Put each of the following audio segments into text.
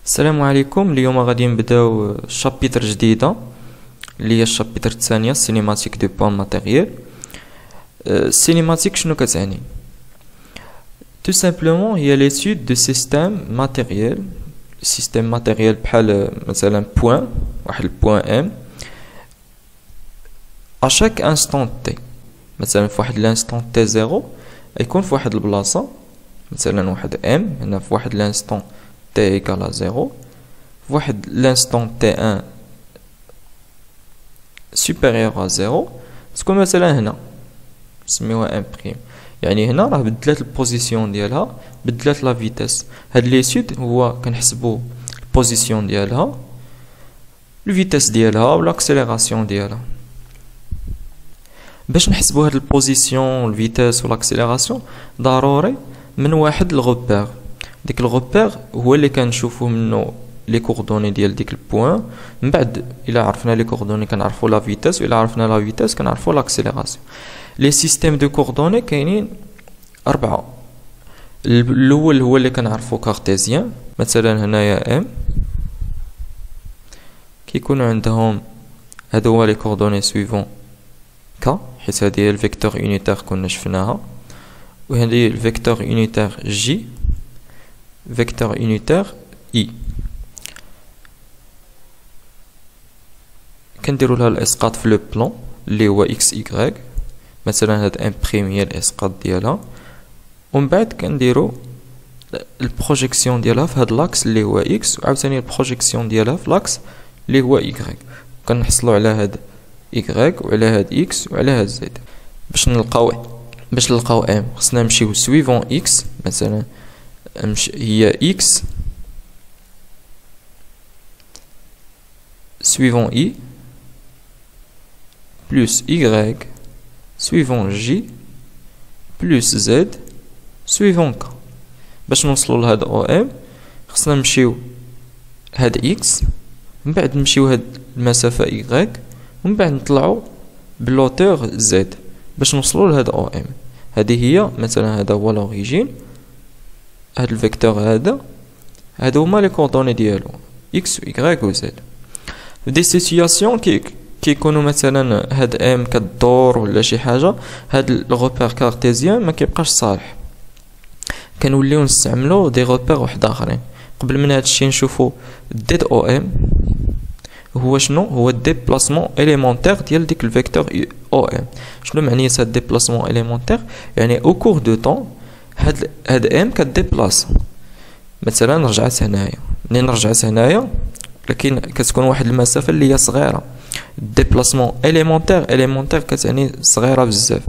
السلام عليكم. اليوم غادي نبداو شابيتر جديده اللي هي الشابيتر الثانيه سينيماتيك دو بوان ماتيريال. السينيماتيك شنو كتعني؟ tout simplement هي l'étude de système matériel. système matériel بحال مثلا point واحد البوان ام à chaque instant t. مثلا في واحد الانستون t 0 يكون في واحد البلاصه مثلا واحد m هنا في واحد الانستون t égale à 0 في واحد l'instant t1 supérieur à 0 تكون مثلا هنا نسميوها امبريم، يعني هنا راه بدلات البوزيسيون ديالها، بدلات لا فيتاس. هاد ليسود هو كنحسبو البوزيسيون ديالها، الفيتاس ديالها و لاكسيليراسيون ديالها. باش نحسبو هاد البوزيسيون الفيتاس و لاكسيليراسيون ضروري من واحد الغوبير. ديك الغوبير هو اللي كنشوفو منه لي كوردوني ديال ديك البوان. من بعد الا عرفنا لي كوردوني كنعرفو لا فيتاس، و الا عرفنا لا فيتاس كنعرفو لاكسيليراسيون. لي سيستيم دو كوردوني كاينين 4. الاول هو اللي كنعرفو كارتيزيان، مثلا هنايا ام كيكونوا عندهم هادو هما لي كوردوني سويفون ك، حيت هادي هي الفيكتور يونيتير كنا شفناها، و هادي الفيكتور يونيتير جي، فيكتور يونيتير اي. كنديرو لها الاسقاط في لو بلان اللي هو اكس اي، مثلا هاد ام بريم هي الاسقاط ديالها، ومن بعد كنديرو البروجيكسيون ديالها في هاد لاكس اللي هو اكس، وعاوتاني البروجيكسيون ديالها في لاكس اللي هو y. كنحصلو على هاد y وعلى هاد x وعلى هاد z. باش نلقاو ام خصنا نمشيو سويفون x، مثلا هي x suivant i plus y suivant j plus z suivant k. باش نوصلوا لهاد او ام خصنا نمشيو هاد x، من بعد نمشيو هاد المسافه y، ومن بعد نطلعوا بلوتور z باش نوصلوا لهاد او ام. هذه هي مثلا هذا هو لوريجين، هاد الفيكتور هادو هما لي كوردوني ديالو x و y و z. في دي سيتوياسيون كيكونوا مثلا هاد ام كدور ولا شي حاجه، هاد الغوبير كارتيزيان ما كيبقاش صالح، كنوليو نستعملو دي غوبير واحد اخرين. قبل من هادشي نشوفو ديد او ام هو شنو، هو الديبلاسمون اليمونتير ديال ديك الفيكتور او ام. شنو معنيه هاد الديبلاسمون اليمونتير؟ يعني او كور دو طون هاد ام كديبلاس. مثلا رجعت هنايا، منين رجعت هنايا لكن كتكون واحد المسافه اللي هي صغيره. الديبلاسمون اليمونتير كتعني صغيره بزاف،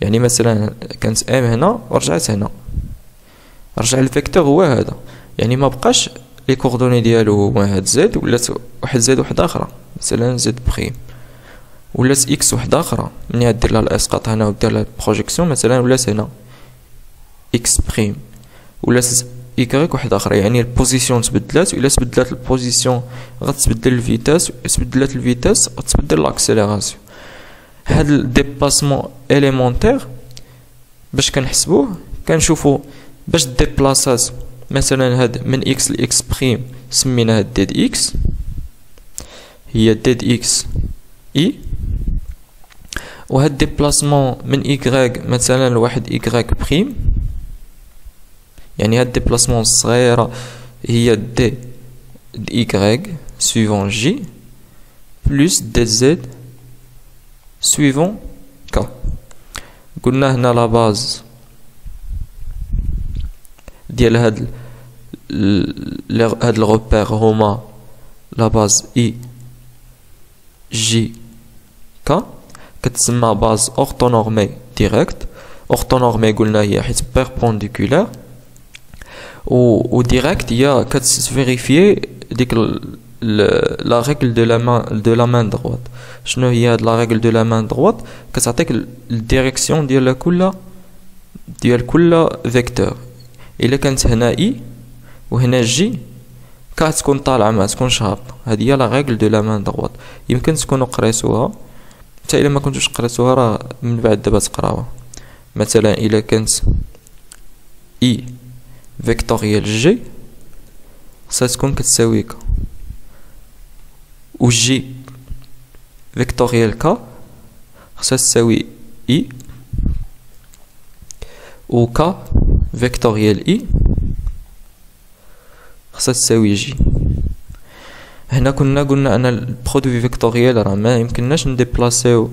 يعني مثلا كانت ام هنا ورجعت هنا، رجع الفيكتور هو هذا، يعني ما بقاش لي كوردوني ديالو هما هاد زد، ولات واحد زد واحده اخرى مثلا زد بريم، ولات اكس واحده اخرى ملي دير لها الاسقاط هنا ودير لها البروجيكسيون مثلا ولات هنا اكس بريم، ولات يكريك واحد اخرى، يعني البوزيسيون تبدلات، والا تبدلات البوزيسيون غتبدل الفيتاس، تبدلات الفيتاس غتبدل لاكسيليراسيون. هاد الديبلاسمون اليمونتير باش كنحسبوه كنشوفو باش ديبلاسات مثلا هاد من اكس لاكس بريم سميناها ديد اكس، هي ديد اكس اي. وهاد ديبلاسمون من ايكغيك مثلا لواحد ايكغيك بريم، يعني هاد ديبلاسمون الصغيره هي دي ايكغيك سويفون جي بلس دي زد سويفون ك. قلنا هنا لا باز ديال هاد الغوبير هما لا باز اي جي ك، كتسمى باز اورتونورمي ديريكت. اورتونورمي قلنا هي حيت بيربونديكولار، و ديريكت هي كتفيريفي ديك لا ريغل دو لا مان دروات. شنو هي هاد لا ريغل دو لا مان دروات؟ كتعطيك الديريكسيون ديال كل فيكتور. الا كانت هنا اي وهنا جي كتكون طالعه ما تكونش هابطه، هذه هي لا ريغل دو لا مان دروات. يمكن تكونوا قريتوها، حتى الا ما كنتوش قريتوها راه من بعد دابا تقراوها. مثلا الا كانت اي فيكتوريال جي خصها تكون كتساوي ك، و جي فيكتوريال ك خصها تساوي اي، و ك فيكتوريال اي خصها تساوي جي. هنا كنا قلنا ان البرودوي فيكتوريال راه ما يمكنناش نديبلاسيو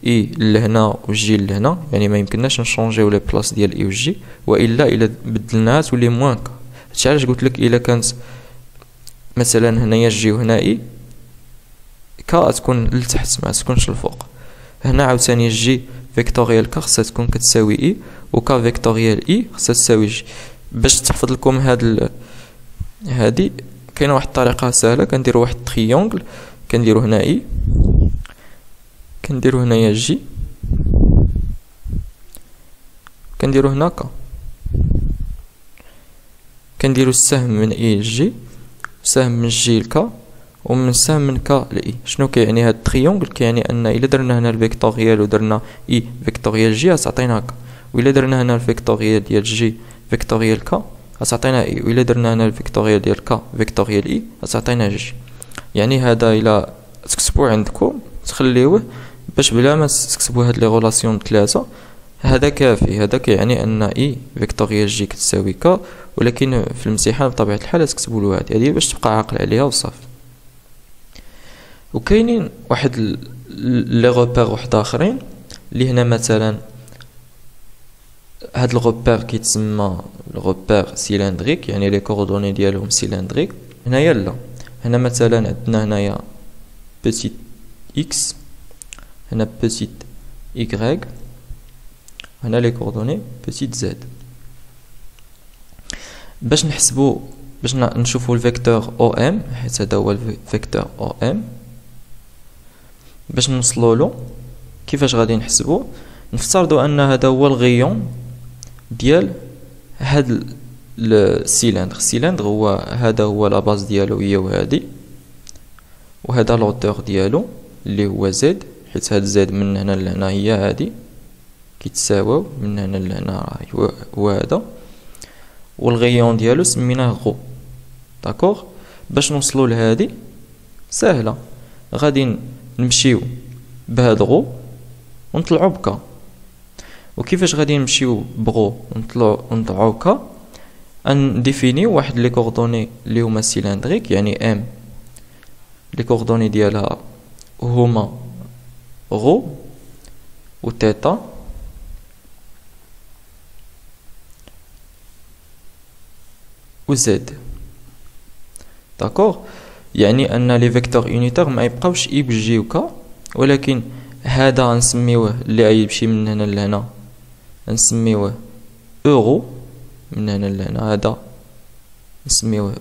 اي لهنا و جي لهنا، يعني ما يمكنناش نشونجيو لي بلاص ديال اي و جي، والا الا بدلناها تولي موان ك. هادشي علاش قلت لك الا كانت مثلا هنايا جي و هنا اي، ك تكون لتحت ما تكونش الفوق. هنا عاوتاني جي فيكتوريال ك خصها تكون كتساوي اي، و ك فيكتوريال اي خصها تساوي جي. باش تحفظ لكم هادي كاينه واحد الطريقه سهله، كنديروا واحد تريونغل، كنديروا هنا اي، كنديروا هنايا جي، كنديروا هنا ك، كنديروا السهم من اي لجي، سهم من جي لك، ومن سهم من ك لاي. شنو كيعني هاد التريونغل؟ كيعني ان الا درنا هنا الفيكتوريال ودرنا اي فيكتوريال جي غتعطينا ك، والا درنا هنا الفيكتوريال ديال جي فيكتوريال ك غتعطينا اي، والا درنا هنا الفيكتوريال ديال ك فيكتوريال اي غتعطينا جي. يعني هذا الا تكتبوه عندكم تخليوه باش بلا ما تكتبوا هاد لي غولاسيون ثلاثه، هذا كافي. هذا كيعني ان اي فيكتوريال جي كتساوي ك، ولكن في الامتحان بطبيعه الحال تكتبوا له هذه باش تبقى عاقل عليها وصافي. وكاينين واحد لي روبير واحد اخرين اللي هنا، مثلا هاد الروبير كيتسمى الروبير سيلندريك، يعني لي كوردوني ديالهم سيلندريك. هنايا لا، هنا مثلا عندنا هنايا بيتيت اكس، هنا بيتيت y، هنا لي كوردوني بيتيت زد. باش نحسبو، باش نشوفو الفيكتور او ام، حيت هذا هو الفيكتور او ام، باش نوصلو له كيفاش غادي نحسبو؟ نفترضوا ان هذا هو الغيون ديال هاد السيلندر. السيلندر هو هذا هو لا باز ديالو هي وهادي، وهذا لوتور ديالو اللي هو زد، حيت هاد زد من هنا لهنا هي هادي كيتساواو، من هنا لهنا هو هذا، والغيون ديالو سميناه غو. داكوغ؟ باش نوصلو لهادي ساهله، غادي نمشيو بهاد غو ونطلعو بكا. وكيفاش غادي نمشيو بغو ونطلعو بكا؟ نديفينيو واحد لي كوردوني اللي هما سيلندريك، يعني ام لي كوردوني ديالها هما غو و تيتا و زد. داكوغ؟ يعني ان لي فيكتور يونيتير ما يبقاوش اي بجي وكا، ولكن هذا نسميوه اللي غيمشي من هنا لهنا نسميوه اورو، من هنا لهنا هذا نسميوه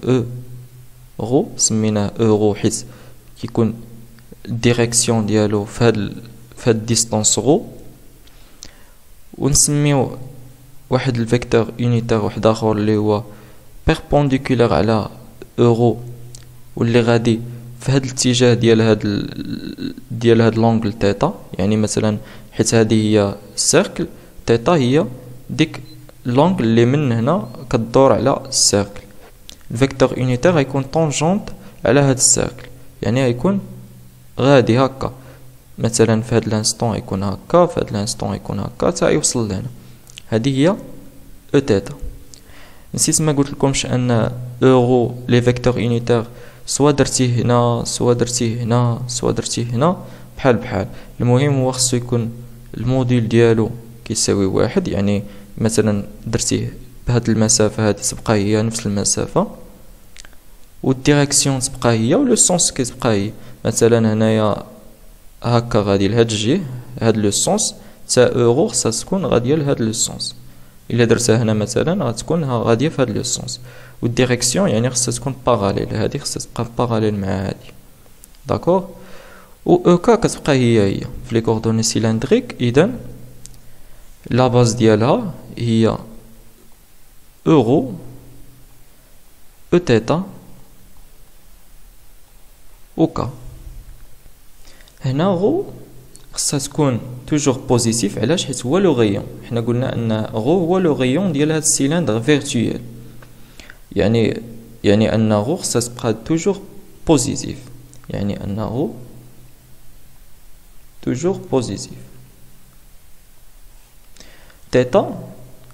اورو، سميناه اورو حيت كيكون الديريكسيون ديالو في هاد ديستانس غو. ونسميو واحد الفيكتور يونيتير واحد اخر اللي هو بيربونديكولار على اورو، واللي غادي في هاد الاتجاه ديال هاد لونغل تيتا. يعني مثلا حيت هذه هي السيركل، تيتا هي ديك لونغل اللي من هنا كدور على السيركل. الفيكتور يونيتير غيكون طونجونت على هاد السيركل، يعني غيكون غادي هكا، مثلا في هاد الانستون يكون هكا، في هاد الانستون يكون هكا حتى يوصل لهنا. هذه هي او تيتا. نسيت ما قلت لكمش ان اورو لي فيكتور يونيتير سوا درتيه هنا سوا درتيه هنا سوا درتيه هنا بحال. المهم هو خصو يكون الموديل ديالو كيساوي واحد، يعني مثلا درتيه بهاد المسافه هذه تبقى هي نفس المسافه، والديريكسيون تبقى هي، ولو سونس كتبقى هي. مثلا هنايا هكا غادي لهاد الجهه، هاد لو سونس تا اورو خصها تكون غاديه لهاد لو سونس. الا درتها هنا مثلا غتكون غاديه في هاد لو سونس، والديريكسيون يعني خصها تكون باراليل، هادي خصها تبقى باراليل مع هادي. داكوغ؟ و او كا كتبقى هي في لي كوردوني سيلندريك. اذا لا باز ديالها هي اورو او تيتا و كا. هنا غو خصها تكون توجور بوزيتيف. علاش؟ حيت هو لو غيون. حنا قلنا ان غو هو لو غيون ديال هاد السيلندر فيرتويال، يعني يعني أنه خصها تبقى توجور بوزيتيف، يعني أنه توجور بوزيتيف. تيتا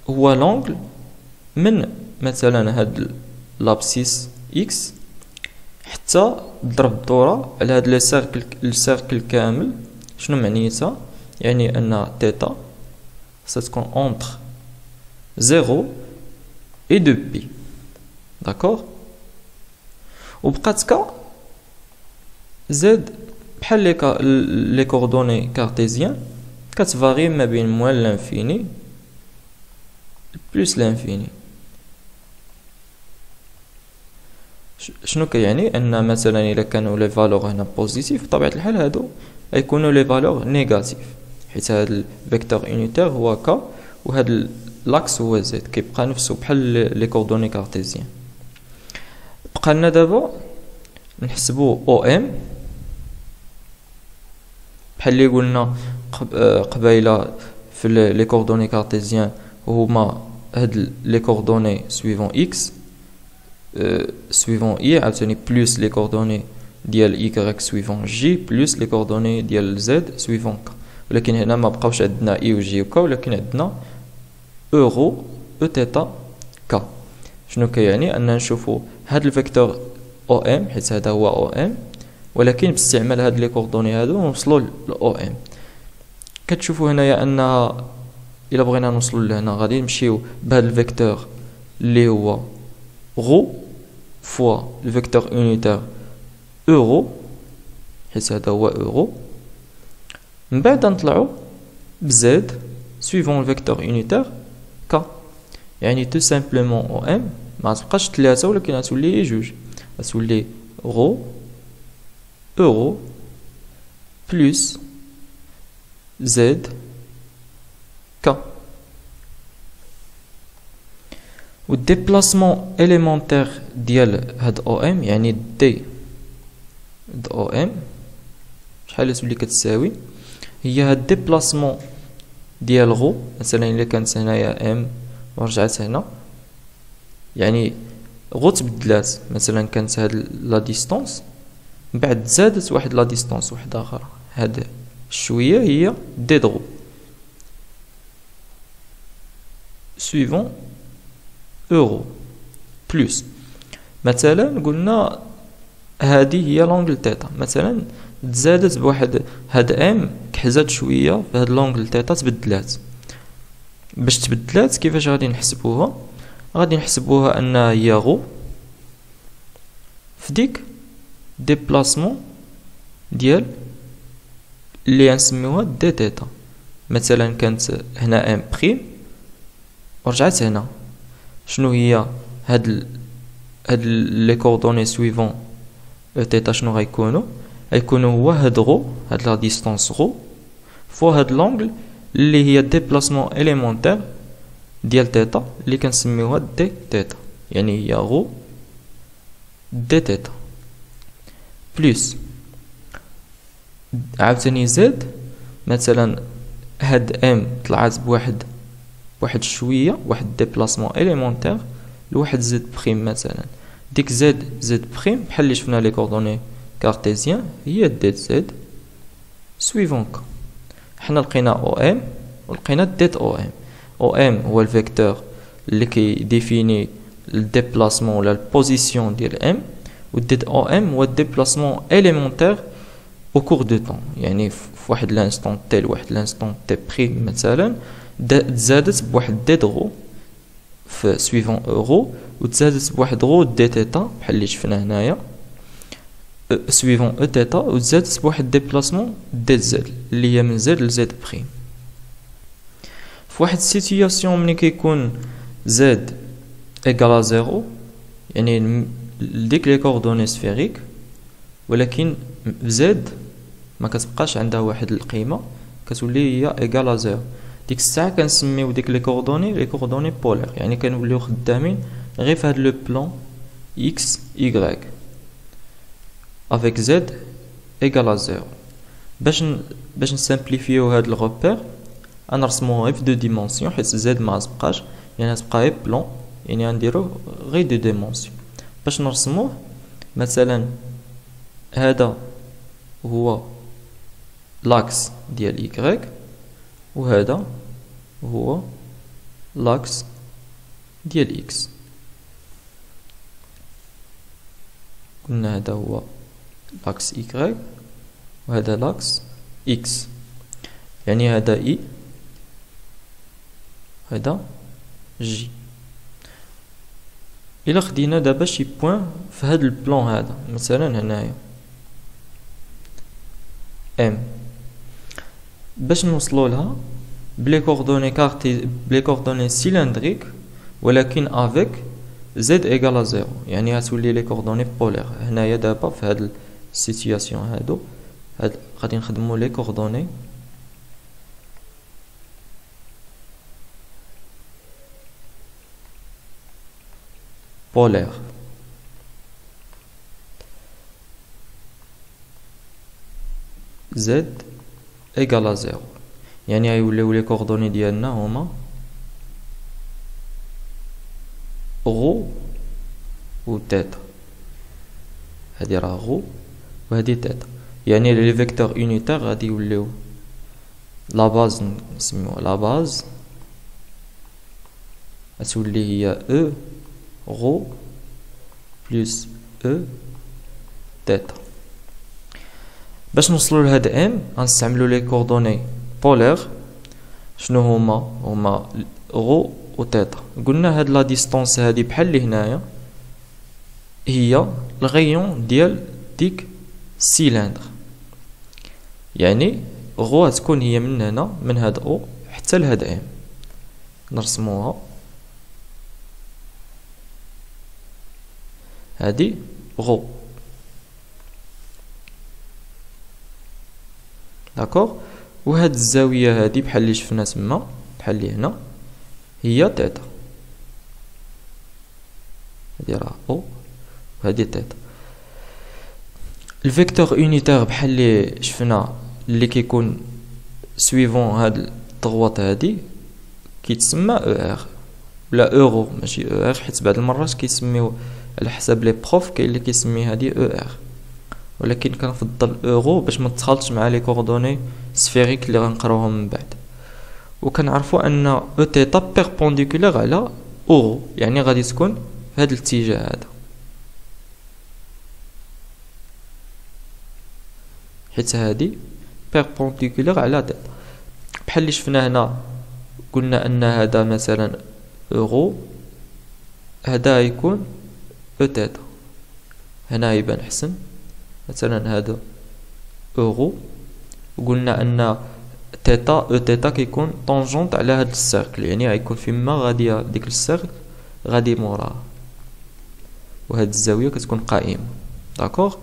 هو لونغل من مثلا هاد لابسيس إكس حتى ضرب الدورة على هاد السيركل كامل. شنو معنيتها؟ يعني أن تيتا ستكون أونتر 0 et 2 بي. داكوغ؟ وبقات كا زد بحال لي كوردوني كارتيزيان كتفاغي ما بين موان لانفيني بلس لانفيني. شنو كيعني؟ ان مثلا الا كانوا لي فالور هنا بوزيتيف بطبيعه الحال هادو غيكونوا لي فالور نيجاتيف، حيت هاد الفيكتور يونيتير هو كا وهاد لاكس هو زد، كيبقى نفسه بحال لي كوردوني كارتيزيان. بقى لنا دابا نحسبوا او ام بحال اللي قلنا قبيله في لي كوردوني كارتيزيان، هما هاد لي كوردوني سويفون اكس سويفون اي عاوتاني بلس لي كوردوني ديال ايكغيك سويفون جي بلس لي كوردوني ديال زد سويفون ك. ولكن هنا ما بقاوش عندنا اي و جي و ك، ولكن عندنا اورو او تيتا ك. شنو كيعني؟ ان نشوفوا هاد الفيكتور او ام حيت هذا هو او ام، ولكن باستعمال هاد لي كوردوني هادو نوصلوا ل او ام. كتشوفوا هنايا ان الا بغينا نوصلوا لهنا غادي نمشيو بهاد الفيكتور اللي هو غو فوا الفيكتور يونيتير اورو حيت هذا هو اورو، من بعد نطلعوا بزد سويفون الفيكتور يونيتير ك. يعني تو سامبلومون او ام ما تبقاش 3 ولكن غتولي 2، غتولي غو اورو بلس زد ك. و الديبلاسمون اليمونتير ديال هاد او ام يعني دي او ام شحال تولي كتساوي؟ هي هاد الديبلاسمون ديال غو، مثلا الا كانت هنايا ام ورجعت هنا، يعني غو تبدلات، مثلا كانت هاد لا ديستونس من بعد زادت واحد لا ديستونس واحده اخرى، هاد شويه هي دي دغو سويفون اورو بلس مثلا قلنا هذه هي لونغل تيتا، مثلا تزادت بواحد هاد ام كحزات شويه في هاد لونغل تيتا تبدلات. باش تبدلات كيفاش غادي نحسبوها؟ غادي نحسبوها ان هي غو في ديك ديبلاسمون ديال اللي نسميوها دي تيتا. مثلا كانت هنا ام بريم ورجعت هنا، شنو هي هاد لي كوردوني سويفون تيتا؟ شنو غيكونوا هو هاد غو، هاد لا ديستونس غو فوا هاد لونغل اللي هي ديبلاسمون اليمونتير ديال تيتا اللي كنسميوها دي تيتا، يعني هي غو دي تيتا بلس عاوتاني زد. مثلا هاد ام طلعت بواحد شويه، واحد ديبلاسمون اليمونتير لواحد زد بريم، مثلا ديك زد بريم بحال اللي شفنا لي كوردوني كارتيزيان هي ديت زد سويفون ك. حنا لقينا او ام ولقينا ديت او ام. او ام هو الفيكتور اللي كيديفيني الديبلاسمون ولا البوزيسيون ديال ام، و ديت او ام هو الديبلاسمون اليمونتير او كور دو طون، يعني في واحد لانستون تي لواحد لانستون تي بريم مثلا تزادت بواحد دي دغو في سويفون اورو، و تزادت بواحد غو دي تيتا بحال اللي شفنا هنايا سويفون او تيتا، و تزادت بواحد ديبلاسمون دي زد اللي هي من زد لزد بريم. في واحد السيتوياسيون ملي كيكون زد ايكالا زيرو، يعني ديك لي كوردوني سفيريك، ولكن زد ما كتبقاش عندها واحد القيمه كتولي هي ايكالا زيرو، ديك الساعه كنسميو ديك لي كوردوني بولير، يعني كنوليو خدامين غير في هاد لو بلان اكس y avec z égale à 0. باش نسامبليفيو هاد الغوبير غنرسموه غير في دو ديمونسيون، حيت z ما تبقاش، يعني تبقى غير بلان، يعني غنديرو غير دو ديمونسيون. باش نرسموه مثلا هذا هو لاكس ديال إيكغيك وهذا هو لاكس ديال إكس. قلنا هذا هو لاكس إيكغيك وهذا لاكس إكس، يعني هذا إي هذا جي. إلا خدينا دابا شي بوين في هاد البلان هذا مثلا هنايا ام، باش نوصلوا لها بلي كوردوني سيلندريك ولكن افيك زد ايكال زيرو، يعني غتولي لي كوردوني بولير. هنايا دابا في هاد السيتوياسيون هادو غادي نخدمو لي كوردوني بولير. زد ايكال زيرو، يعني غيوليو لي كوردوني ديالنا هما غو و تيتا. هادي راه غو وهادي تيتا، يعني لي فيكتور يونيتير غادي يوليو لا باز نسميوها لا باز غتولي هي او غو بلس او تيتا. باش نوصلوا لهاد ام غنستعملوا لي كوردوني بولير. شنو هما غو و تيتا. قلنا هاد لا ديستونس هادي بحال اللي هنايا هي الغيون ديال ديك السيلندر، يعني غو غتكون هي من هنا من هاد او حتى لهاد ام. نرسموها هادي غو، داكوغ. وهاد الزاويه هادي بحال اللي شفنا تما بحال اللي هنا هي تيتا. هادي راه او وهادي تيتا. الفيكتور يونيتير بحال اللي شفنا اللي كيكون سويفون هاد الضغوط هادي كيتسمى او ار ولا اورو ماشي او ار، حيت بعض المرات كيسميو على حساب لي بروف كاين اللي كيسمي هادي او ار، ولكن كنفضل اورو باش ما تخلطش مع لي كوردوني سفيريك اللي غنقراوهم من بعد. وكنعرفوا ان او تيتا بيربونديكولار على اورو، يعني غادي تكون في هذا الاتجاه هذا، حيت هادي بيربونديكولار على تيتا. بحال اللي شفنا هنا قلنا ان هذا مثلا اورو، هذا يكون او تيتا. هنا يبان حسن مثلا هذا اورو، وقلنا ان تيتا او تيتا كيكون طونجونت على هاد السيركل، يعني غيكون فيما غادي ديك السيركل غادي موراه، وهاد الزاويه كتكون قائمه. داكوغ،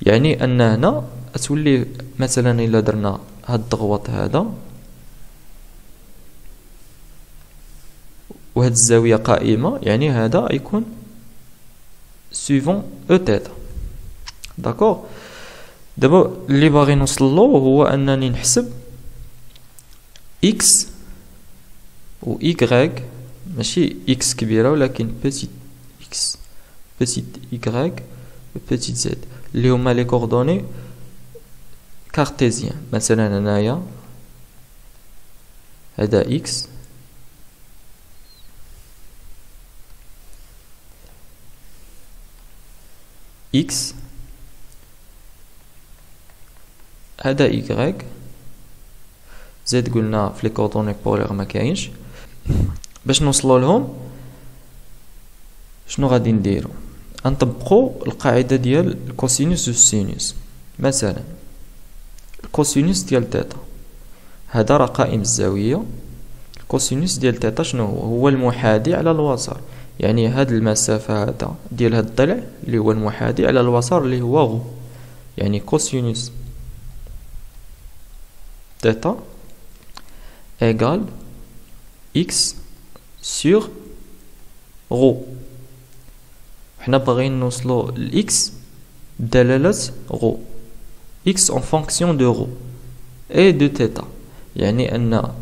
يعني ان هنا تولي مثلا الا درنا هاد الضغوط هذا وهاد الزاويه قائمه، يعني هذا يكون سويفون او تيتا. داكوغ. دابا اللي باغي نوصلو هو انني نحسب اكس و ايكغيك، ماشي اكس كبيره ولكن بيتيت اكس بيتيت ايكغيك و بيتيت زد اللي هما لي كوردوني كارتيزيان. مثلا هنايا هذا اكس اكس، هذا ايكغيك، زد قلنا في لي كوردوني بولير ما كاينش. باش نوصلوا لهم شنو غادي نديرو؟ نطبقوا القاعده ديال الكوسينوس والسينوس. مثلا الكوسينوس ديال تيتا هذا راه قائم الزاويه، الكوسينوس ديال تيتا شنو هو المحاذي على الوسط، يعني هاد المسافه هذا ديال هاد الضلع اللي هو المحاذي على الوسط اللي هو غو، يعني كوسينوس تيتا égal x sur ρ. حنا باغيين نوصلو ل x بدلالة ρ، x en fonction de ρ et de θ، يعني ان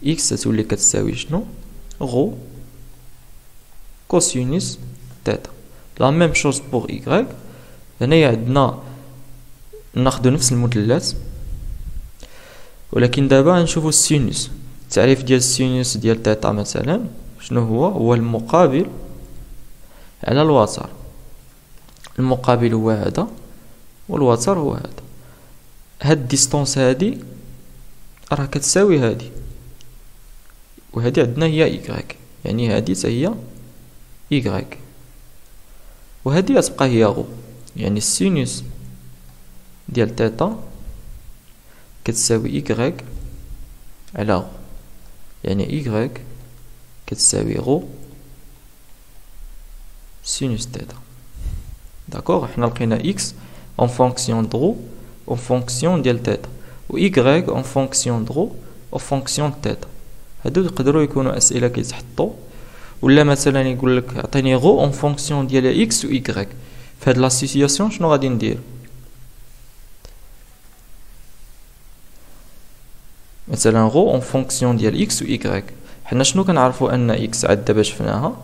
x تولي كتساوي شنو؟ ρ كوسينوس تيتا. لا ميم شوز بوغ إيكغيك. هنايا عندنا ناخدو نفس المثلث، ولكن دابا نشوفو السينوس. التعريف ديال السينوس ديال تيتا مثلا شنو هو المقابل على الوتر. المقابل هو هذا والوتر هو هذا. هاد الديستونس هادي راه كتساوي هادي، وهادي عندنا هي إيكغيك، يعني هادي حتى هي إيكغيك، وهادي غتبقى هي غو. يعني السينوس ديال تيتا كتساوي إيكغيك على غو، يعني إيكغيك كتساوي غو سينوس تيتا. داكوغ، حنا لقينا إكس اون فونكسيون دغو اون فونكسيون ديال تيتا، و إيكغيك اون فونكسيون دغو اون فونكسيون تيتا. هادو يقدروا يكونوا أسئلة كيتحطوا، ولا مثلا يقولك عطيني غو اون فونكسيون ديال إكس و إيكغيك. فهاد لا سيتياسيون شنو غادي ندير؟ مثلا غو اون فونكسيون ديال إكس و إيكغيك. حنا شنو كنعرفوا أن إكس عاد دابا شفناها،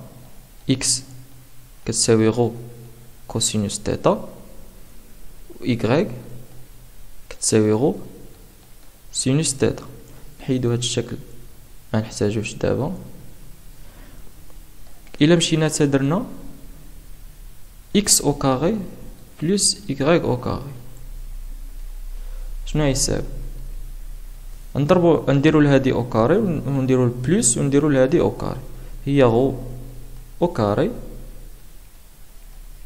إكس كتساوي غو كوسينوس تيتا، و إيكغيك كتساوي غو سينوس تيتا. نحيدو هاد الشكل منحتاجوش دابا. إلا مشينا تدرنا إكس أو كاغي بلس إيكغيك أو كاغي شنو يساوي؟ نديرو لهادي أو كاري ونديرو البلس ونديرو لهادي أو كاري، هي غو أو كاري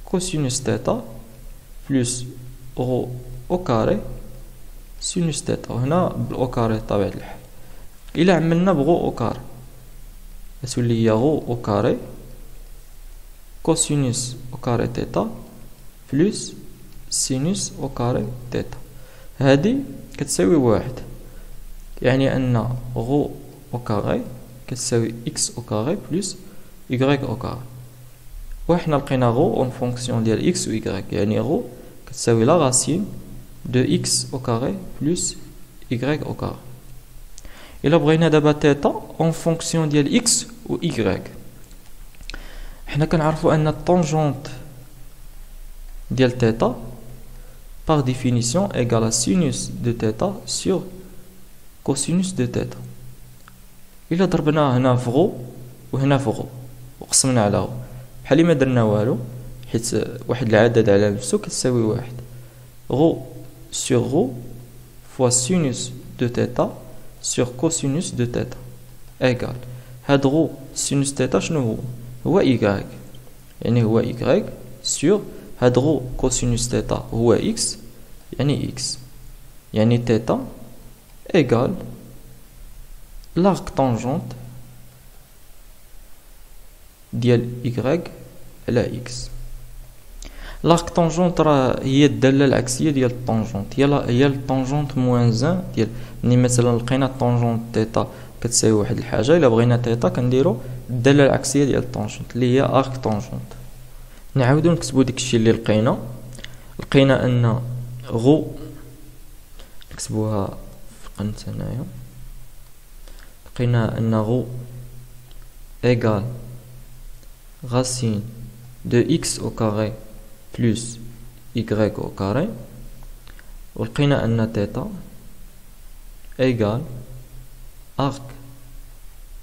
كوسينوس تيتا بلس غو أو كاري سينوس تيتا. وهنا بالأو كاري بطبيعة الحال. إلا عملنا بغو أو كاري غتولي هي غو أو كاري كوسينوس أو كاري تيتا بلس سينوس أو كاري تيتا. هادي كتساوي واحد، يعني أن غو أو كاري كتساوي إكس أو كاري بلس إيكغيك أو كاري. وحنا لقينا غو اون فونكسيون ديال إكس و إيكغيك، يعني غو كتساوي لا راسين دو إكس أو كاري بلس إيكغيك أو كاري. إلا بغينا دابا تيتا اون فونكسيون ديال إكس و إيكغيك، حنا كنعرفو أن الطونجونت ديال تيتا par définition égale à sinus de θ sur cosinus de θ. إلا ضربنا هنا في غو وهنا في غو وقسمنا على غو بحال ما درنا والو، حيت واحد العدد على نفسو كتساوي واحد. غو sur غو fois sinus de θ sur cosinus de θ égale هاد غو sinus θ شنو هو y، يعني هو y sur هاد غو cosinus θ هو x، يعني x، يعني θ égale l'arc tangente ديال y على x. l'arc tangente راه هي الدالة العكسية ديال الطونجونت، هي الطونجونت موان زان ديال ملي مثلا لقينا الطونجونت θ كتساوي واحد الحاجة، إلا بغينا θ كنديرو الدالة العكسية ديال الطونجونت اللي هي arc tangente. نعاودو نكتبو داكشي اللي لقينا أن غو، نكتبوها في قنت هنايا، لقينا أن غو égal racine de x au carré plus y au carré، ولقينا أن θ égal arc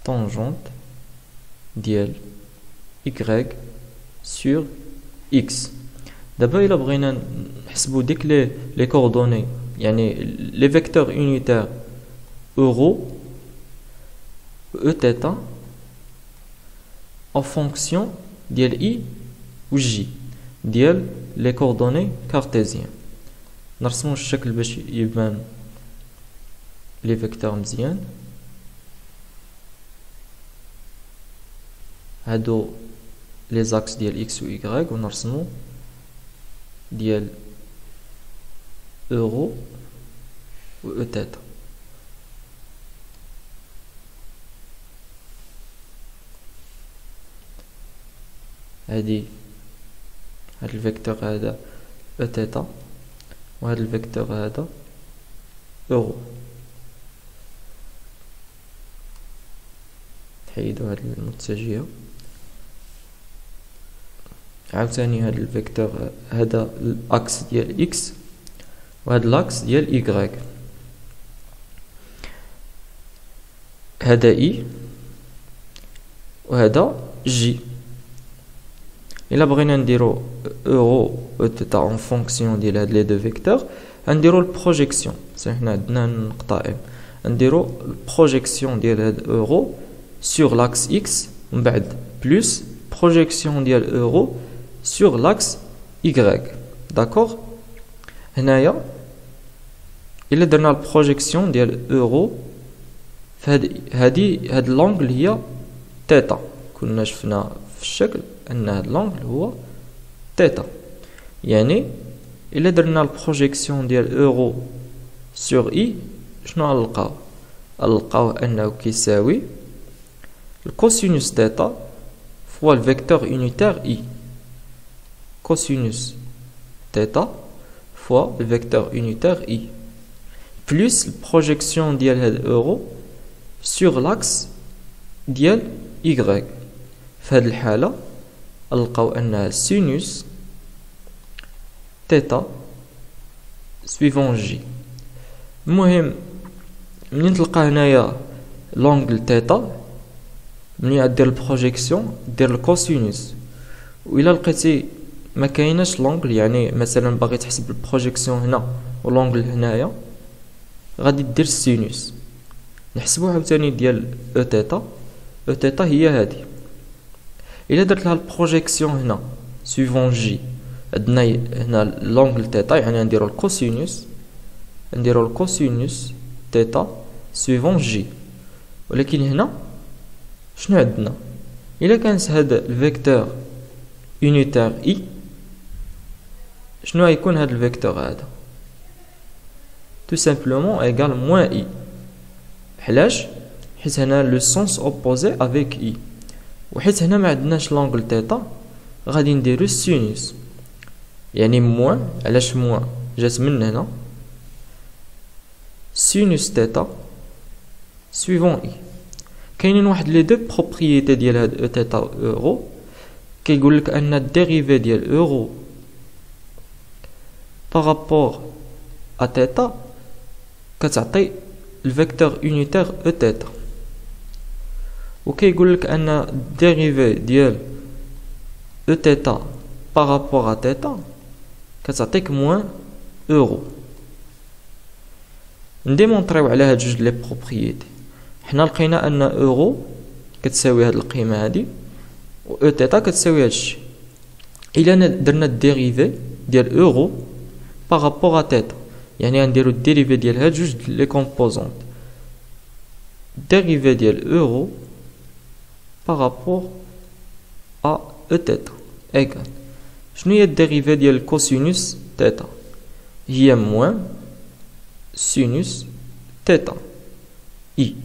tangente ديال y sur x. دابا إلا بغينا نحسبو ديك لي كوردوني، يعني لي فيكتور يونيتير اورو و θ en fonction ديال I و J ديال لي كوردوني كارتيزيان. نرسمو الشكل باش يبان لي فيكتور مزيان. هادو لي زاكس ديال x و y، ونرسمو ديال اورو و θ. هاد الفيكتور هذا θ، وهذا الفيكتور هذا اورو. نحيدو هاد المتجهة. عاوتاني هاد الفيكتور هذا الاكس ديال اكس وهاد الاكس ديال ايكغيك. هذا اي وهذا جي. الا بغينا نديرو اورو او تيتا اون فونكسيون ديال هاد لي دو فيكتور غنديرو البروجيكسيون. حنا عندنا نقطة ام، نديرو البروجيكسيون ديال هاد اورو sur l'axe x ومن بعد بلس بروجيكسيون ديال اورو sur l'axe y. داكوغ. هنايا الا درنا البروجيكسيون ديال اورو هاد لونغل هي تيتا. كنا شفنا في الشكل ان هاد لونغل هو تيتا. يعني الا درنا البروجيكسيون ديال اورو sur i شنو غنلقاو انه كيساوي الكوسينوس تيتا فوا الفيكتور يونيتير i. كوسينوس تيتا فوا الفيكتور يونيتير i بلس البروجيكسيون ديال هاد اورو sur l'axe ديال y. في هاد الحالة نلقاو ان سينوس تيتا سويفون جي. المهم منين تلقى هنايا لونغل تيتا منين دير البروجيكسيون دير الكوسينوس. وإلا لقيتي ما كايناش لونغل، يعني مثلا باغي تحسب البروجيكسيون هنا ولونغل هنايا، غادي دير السينوس. نحسبو عاوتاني ديال او تيتا. او تيتا هي هادي. الا درت لها البروجيكسيون هنا سويفون جي عندنا هنا لونغل تيتا، يعني نديرو الكوسينوس تيتا سويفون جي. ولكن هنا شنو عندنا؟ الا كانت هذا الفيكتور يونيتير اي شنو غيكون هذا الفيكتور هذا؟ تو سامبلومون ايغال موان اي. علاش؟ حيت هنا لو سونس اوبوزي افيك اي، وحيت هنا ما عندناش لونغل تيتا غادي نديرو السينوس. يعني موان، علاش موان؟ جات من هنا سينوس تيتا سويفون اي. كاينين واحد لي دو بروبريتي ديال هاد او تيتا اورو. كيقول لك ان الديريفي ديال اورو بارابور ا تيتا كتعطي الفيكتور يونيتير او تيتا. وكيقول لك ان الديريفي ديال او تيتا بارابور ا تيتا كتعطيك موان اورو. نديمونطريو على هاد جوج لي بروبريتي. حنا لقينا ان اورو كتساوي هاد القيمه هادي و او تيتا كتساوي هادشي. الا درنا الديريفي ديال اورو بارابور ا تيتا، يعني غنديرو الديريفي ديال هاد جوج لي كومبوزونط. الديريفي ديال اورو بارابور ا او تيتا ايكال شنو هي الديريفي ديال الكوسينوس تيتا؟ هي موان سينوس تيتا اي.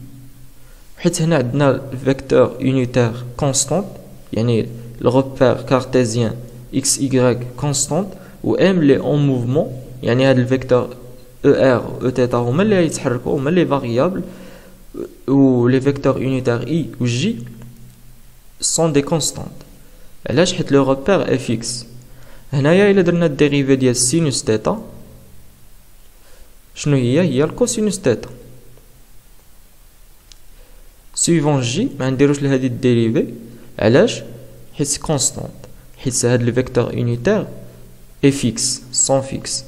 حيت هنا عندنا الفيكتور يونيتير كونستانت، يعني الريبير كارتيزيان اكس اي كونستانت و ام لي اون موفمون، يعني هاد الفيكتور او ار او تيتا هما اللي يتحركوا، هما لي فاريابل، و لي فيكتور يونيتير اي و جي سون دي كونستانت. علاش؟ حيت لو ريبير اف اكس. هنايا الا درنا الديريفي ديال سينوس تيتا شنو هي الكوسينوس تيتا سويفون جي. ما نديروش لهادي الديريفي. علاش؟ حيت كونستانت، حيت هاد لو فيكتور يونيتير اي فيكس سون فيكس.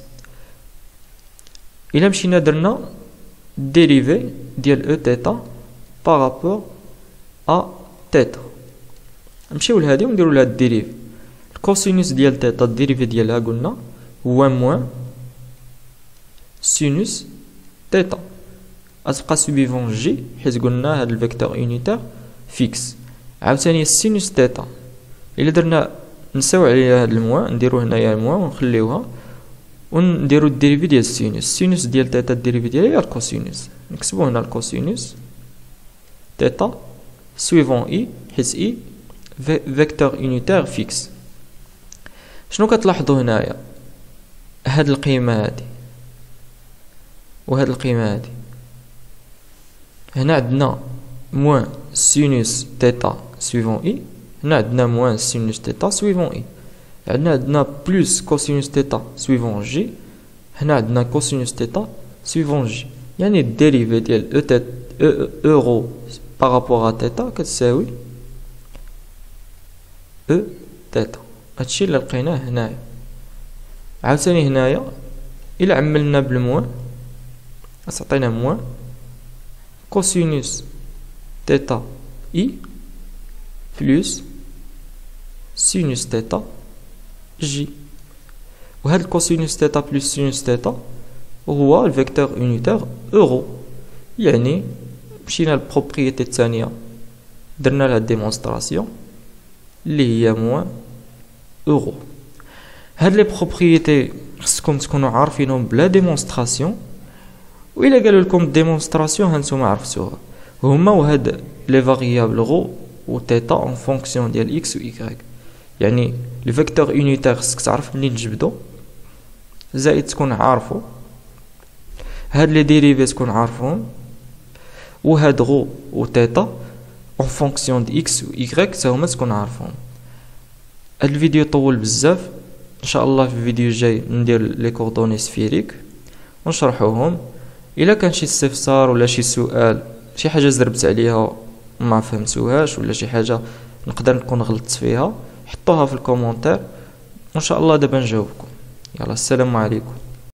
الا مشينا درنا الديريفي ديال او تيتا بارابور ا تيتا، نمشيو لهادي ونديرو لها الديريفي. الكوسينوس ديال تيتا الديريفي ديالها قلنا هو موان سينوس تيتا، غتبقى سويفون جي حيت قلنا هاد الفيكتور يونيتير فيكس. عاوتاني السينوس تيتا الا درنا نساو عليها هاد الموان، نديرو هنايا الموان ونخليوها ونديرو الديريفي ديال السينوس ديال تيتا الديريفي ديالها هي الكوسينوس. نكتبو هنا الكوسينوس تيتا سويفون اي، حيت اي فيكتور يونيتير فيكس. شنو كتلاحظوا هنايا؟ هاد القيمه هادي وهاد القيمه هادي، هنا عندنا موان سينوس تيتا سويفون اي، هنا عندنا موان سينوس تيتا سويفون اي. عندنا بلس كوسينوس تيتا سويفون جي، هنا عندنا كوسينوس تيتا سويفون جي، يعني الديريفي ديال اورو بارابور ا تيتا كتساوي او تيتا. هادشي اللي لقيناه هنايا. عاوتاني هنايا الا عملنا بالموان غتعطينا موان كوسينوس تيتا اي بلس سينوس تيتا جي. وهاد الكوسينوس تيتا بلس سينوس تيتا هو الفيكتور يونيتير اورو، يعني مشينا للبروبريتي الثانية درنا لها ديمونستراسيون اللي هي موان اورو. هاد لي بروبريتي خصكم تكونوا عارفينهم بلا ديمونستراسيون، وإلا قالوا لكم ديمونستراسيون هانتوما عرفتوها، هما وهاد لي فاريابل غو و تيتا اون فونكسيون ديال اكس و ايكغيك. يعني لي فيكتور يونيتير خصك تعرف منين تجبدو، زائد تكون عارفو هاد لي ديريفي تكون عارفهم، وهاد غو و تيتا اون فونكسيون دي اكس و ايكغيك تا هما تكون عارفهم. هاد الفيديو طول بزاف، ان شاء الله في الفيديو الجاي ندير لي كوردوني سفيريك ونشرحوهم. الا كان شي استفسار ولا شي سؤال، شي حاجه زربت عليها ما فهمتوهاش ولا شي حاجه نقدر نكون غلطت فيها، حطوها في الكومونتير وان شاء الله دابا نجاوبكم. يلا السلام عليكم.